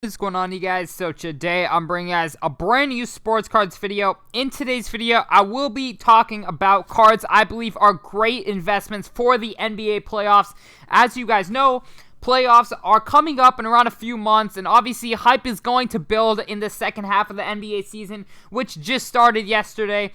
What's going on, you guys? So today I'm bringing you guys a brand new sports cards video. In today's video, I will be talking about cards I believe are great investments for the NBA playoffs. As you guys know, playoffs are coming up in around a few months, and obviously hype is going to build in the second half of the NBA season, which just started yesterday.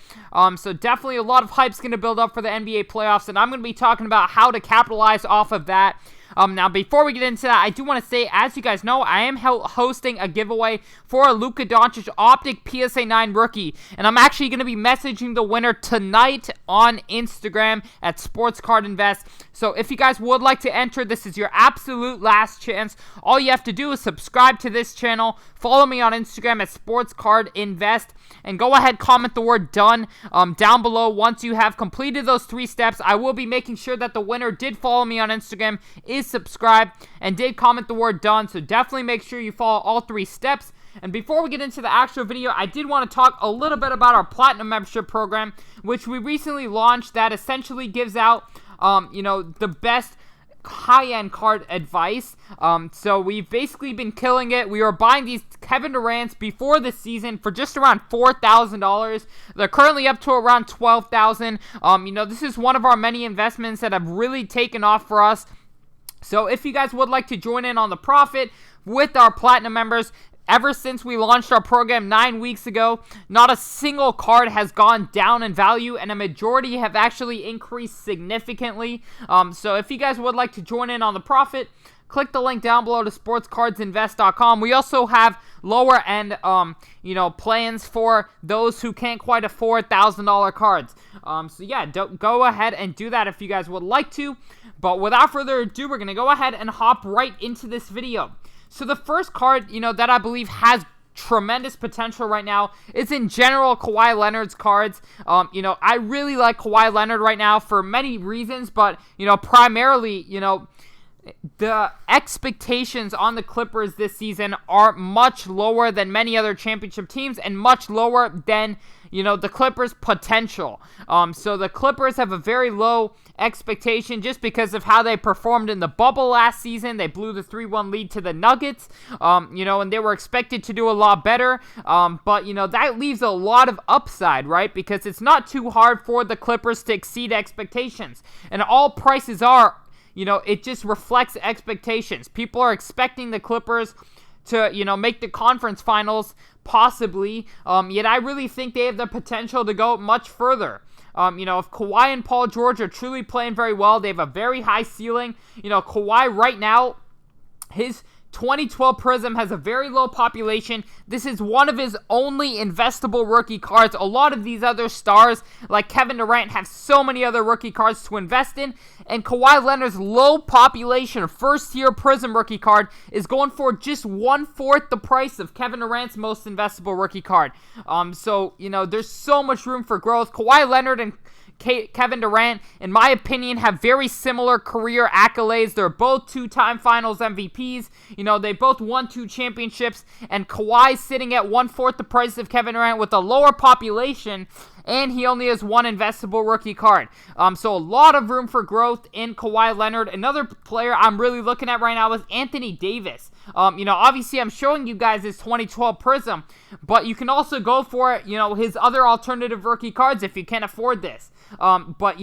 So definitely a lot of hype's going to build up for the NBA playoffs, and I'm going to be talking about how to capitalize off of that. Now, before we get into that, I do want to say, as you guys know, I am hosting a giveaway for a Luka Doncic Optic PSA 9 rookie, and I'm actually going to be messaging the winner tonight on Instagram at Sports Card Invest. So if you guys would like to enter, this is your absolute last chance. All you have to do is subscribe to this channel, follow me on Instagram at Sports Card Invest, and go ahead, comment the word done down below. Once you have completed those 3 steps, I will be making sure that the winner did follow me on Instagram, is subscribed, and did comment the word done. So definitely make sure you follow all 3 steps. And before we get into the actual video, I did want to talk a little bit about our Platinum membership program, which we recently launched, that essentially gives out the best high-end card advice. So we've basically been killing it. We were buying these Kevin Durant's before the season for just around $4,000. They're currently up to around $12,000. This is one of our many investments that have really taken off for us. So if you guys would like to join in on the profit with our Platinum members, ever since we launched our program 9 weeks ago, not a single card has gone down in value, and a majority have actually increased significantly. So if you guys would like to join in on the profit, click the link down below to sportscardsinvest.com. We also have lower end, plans for those who can't quite afford $1,000 cards. So yeah, go ahead and do that if you guys would like to. But without further ado, we're going to go ahead and hop right into this video. So the first card, that I believe has tremendous potential right now is in general Kawhi Leonard's cards. I really like Kawhi Leonard right now for many reasons, but, primarily, the expectations on the Clippers this season are much lower than many other championship teams and much lower than, the Clippers' potential. So the Clippers have a very low expectation just because of how they performed in the bubble last season. They blew the 3-1 lead to the Nuggets, and they were expected to do a lot better. But, that leaves a lot of upside, right? Because it's not too hard for the Clippers to exceed expectations. And all prices are, it just reflects expectations. People are expecting the Clippers to, make the conference finals, possibly. Yet I really think they have the potential to go much further. If Kawhi and Paul George are truly playing very well, they have a very high ceiling. Kawhi right now, his 2012 Prism has a very low population. This is one of his only investable rookie cards. A lot of these other stars, like Kevin Durant, have so many other rookie cards to invest in. And Kawhi Leonard's low population first-year Prism rookie card is going for just 1/4 the price of Kevin Durant's most investable rookie card. So there's so much room for growth. Kawhi Leonard and Kevin Durant, in my opinion, have very similar career accolades. They're both 2-time Finals MVPs. They both won 2 championships, and Kawhi's sitting at 1/4 the price of Kevin Durant with a lower population, and he only has 1 investable rookie card. So a lot of room for growth in Kawhi Leonard. Another player I'm really looking at right now is Anthony Davis. Obviously I'm showing you guys his 2012 Prism, but you can also go for, his other alternative rookie cards if you can't afford this. But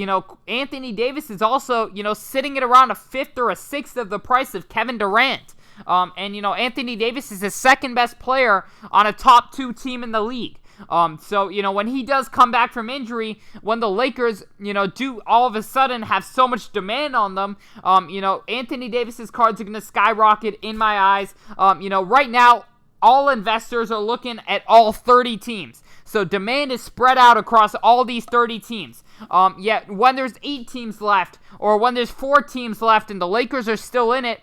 Anthony Davis is also, sitting at around a 5th or a 6th of the price of Kevin Durant. And Anthony Davis is the second best player on a top 2 team in the league. So, when he does come back from injury, when the Lakers, do all of a sudden have so much demand on them, Anthony Davis's cards are going to skyrocket in my eyes. Right now, all investors are looking at all 30 teams. So demand is spread out across all these 30 teams. Yet when there's 8 teams left, or when there's 4 teams left and the Lakers are still in it,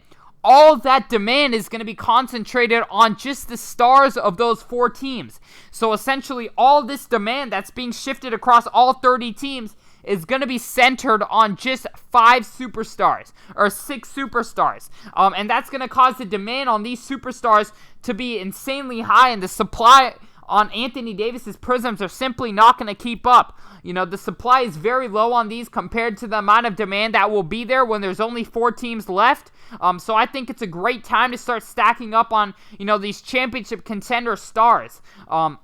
all that demand is going to be concentrated on just the stars of those 4 teams. So essentially, all this demand that's being shifted across all 30 teams is going to be centered on just 5 superstars or 6 superstars. And that's going to cause the demand on these superstars to be insanely high, and the supply on Anthony Davis's Prisms are simply not going to keep up. You know, the supply is very low on these compared to the amount of demand that will be there when there's only 4 teams left. So I think it's a great time to start stacking up on, you know, these championship contender stars. And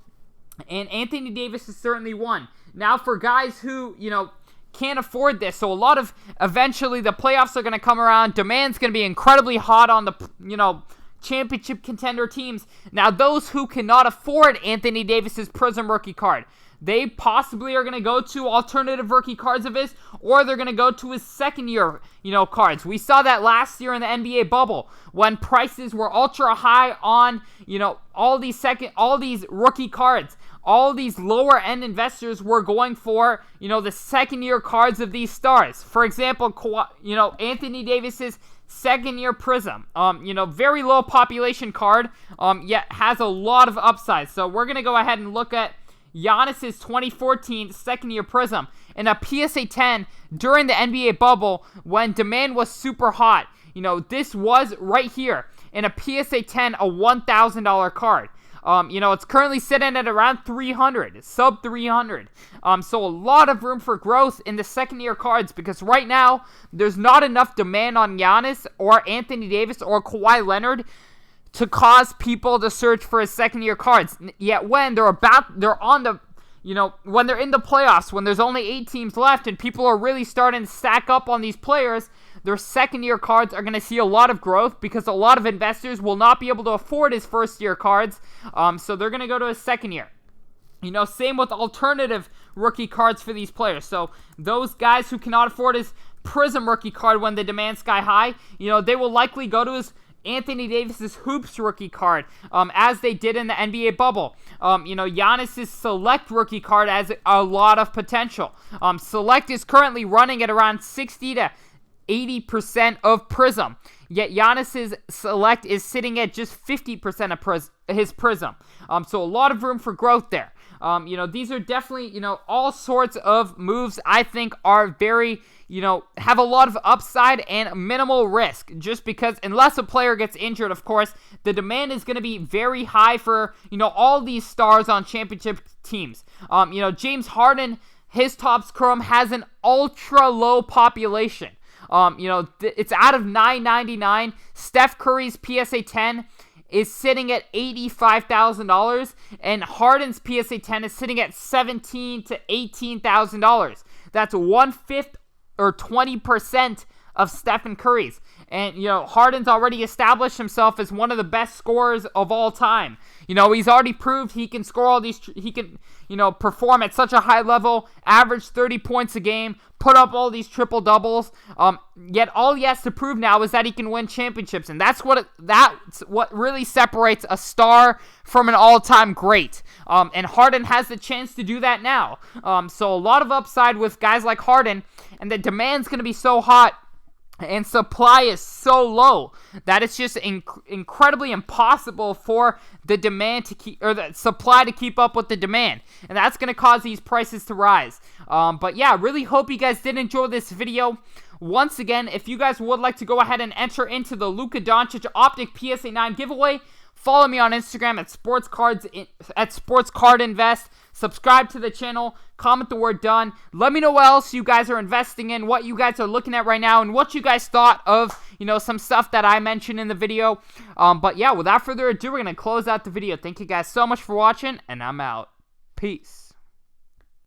Anthony Davis is certainly one. Now for guys who, you know, can't afford this, so a lot of, eventually the playoffs are going to come around. Demand's going to be incredibly hot on the, you know, championship contender teams. Now those who cannot afford Anthony Davis's Prism rookie card, they possibly are going to go to alternative rookie cards of his, or they're going to go to his second year, you know, cards. We saw that last year in the NBA bubble when prices were ultra high on, you know, all these rookie cards. All these lower end investors were going for, you know, the second year cards of these stars. For example, you know, Anthony Davis's second year Prism, you know, very low population card, yet has a lot of upside. So we're going to go ahead and look at Giannis's 2014 second year Prism in a PSA 10 during the NBA bubble when demand was super hot. You know, this was right here in a PSA 10, a $1,000 card. You know, it's currently sitting at around 300, sub 300. So a lot of room for growth in the second year cards, because right now there's not enough demand on Giannis or Anthony Davis or Kawhi Leonard to cause people to search for his second year cards. Yet when they're on the, you know, when they're in the playoffs, when there's only 8 teams left and people are really starting to stack up on these players, their second year cards are going to see a lot of growth because a lot of investors will not be able to afford his first year cards. So they're going to go to his second year. You know, same with alternative rookie cards for these players. So those guys who cannot afford his Prism rookie card when the demand's sky high, you know, they will likely go to his Anthony Davis's Hoops rookie card, as they did in the NBA bubble. You know, Giannis's Select rookie card has a lot of potential. Select is currently running at around 60 to 80% of Prism, yet Giannis's Select is sitting at just 50% of his Prism. So a lot of room for growth there. You know, these are definitely, you know, all sorts of moves I think are very, you know, have a lot of upside and minimal risk, just because unless a player gets injured, of course, the demand is going to be very high for, you know, all these stars on championship teams. You know, James Harden, his Topps Chrome has an ultra low population. You know, it's out of 999. Steph Curry's PSA 10 is sitting at $85,000, and Harden's PSA 10 is sitting at $17,000 to $18,000. That's 1/5 or 20% of Stephen Curry's. And, you know, Harden's already established himself as one of the best scorers of all time. You know, he's already proved he can score all these, he can, you know, perform at such a high level, average 30 points a game, put up all these triple doubles. Yet all he has to prove now is that he can win championships, and that's what really separates a star from an all-time great. And Harden has the chance to do that now. So a lot of upside with guys like Harden, and the demand's going to be so hot and supply is so low that it's just incredibly impossible for the demand to keep, or the supply to keep up with the demand, and that's going to cause these prices to rise. But yeah, really hope you guys did enjoy this video. Once again, if you guys would like to go ahead and enter into the Luka Doncic Optic PSA 9 giveaway, follow me on Instagram at SportsCardInvest. Subscribe to the channel. Comment the word done. Let me know what else you guys are investing in, what you guys are looking at right now, and what you guys thought of, you know, some stuff that I mentioned in the video. But yeah, without further ado, we're going to close out the video. Thank you guys so much for watching, and I'm out. Peace.